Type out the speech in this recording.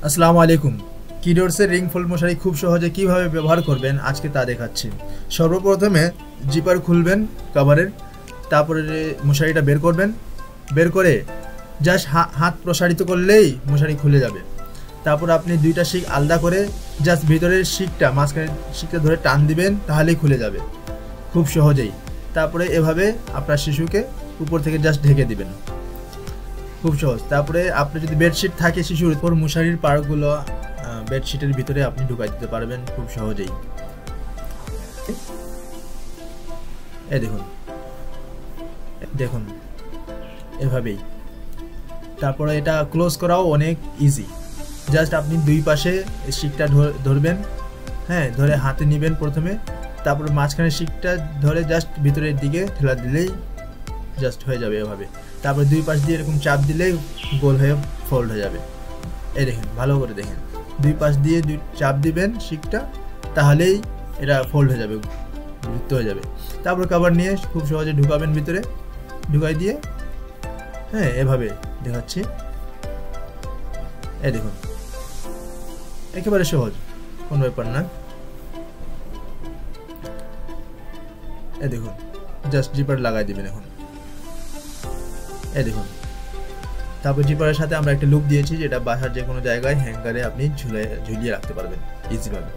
আসসালামু আলাইকুম। কিডোরসের ring fold মশারি খুব সহজে কিভাবে ব্যবহার করবেন আজকে তা দেখাচ্ছি। সর্বপ্রথমে জিপার খুলবেন কভারের, তারপরে মশারিটা বের করবেন। বের করে জাস্ট হাত প্রসারিত করলেই মশারি খুলে যাবে। তারপর আপনি দুইটা শিক আলাদা করে জাস্ট ভিতরের শিকটা মাঝখানের শিকটা ধরে টান দিবেন, তাহলেই খুলে যাবে খুব সহজেই। তারপরে এভাবে আপনার শিশুকে উপর থেকে জাস্ট ঢেকে দিবেন, খুব সহজ। তারপরে আপনি যদি বেডশিট থাকে শিশুর উপর, মশারির পাড়গুলো বেডশিটের ভিতরে আপনি ঢুকাই দিতে পারবেন খুব সহজেই। এই দেখুন দেখুন এভাবেই। তারপরে এটা ক্লোজ করাও অনেক ইজি। জাস্ট আপনি দুই পাশে শিকটা ধরবেন, হ্যাঁ, ধরে হাতে নেবেন প্রথমে, তারপরে মাঝখানে শিকটা ধরে জাস্ট ভিতরের দিকে ঠেলা দিলেই জাস্ট হয়ে যাবে এভাবে। তারপরে দুই পাশ দিয়ে এরকম চাপ দিলেই গোল হয়ে ফোল্ড হয়ে যাবে। এই দেখেন, ভালো করে দেখেন, দুই পাশ দিয়ে চাপ দিবেন শিকটা, তাহলেই এটা ফোল্ড হয়ে যাবে, বৃত্ত হয়ে যাবে। তারপর কভার নিয়ে খুব সহজে ঢুকাবেন ভিতরে, ঢুকাই দিয়ে, হ্যাঁ, এভাবে দেখাচ্ছি। এই দেখুন, একেবারে সহজ, কোনো ব্যাপার না। এই দেখুন, জাস্ট জিপার লাগাই দিবেন এখন। এই দেখুন, তারপর জিপারের সাথে আমরা একটা লুপ দিয়েছি, যেটা বাসার যে কোনো জায়গায় হ্যাঙ্গারে আপনি ঝুলিয়ে রাখতে পারবেন ইজিভাবে।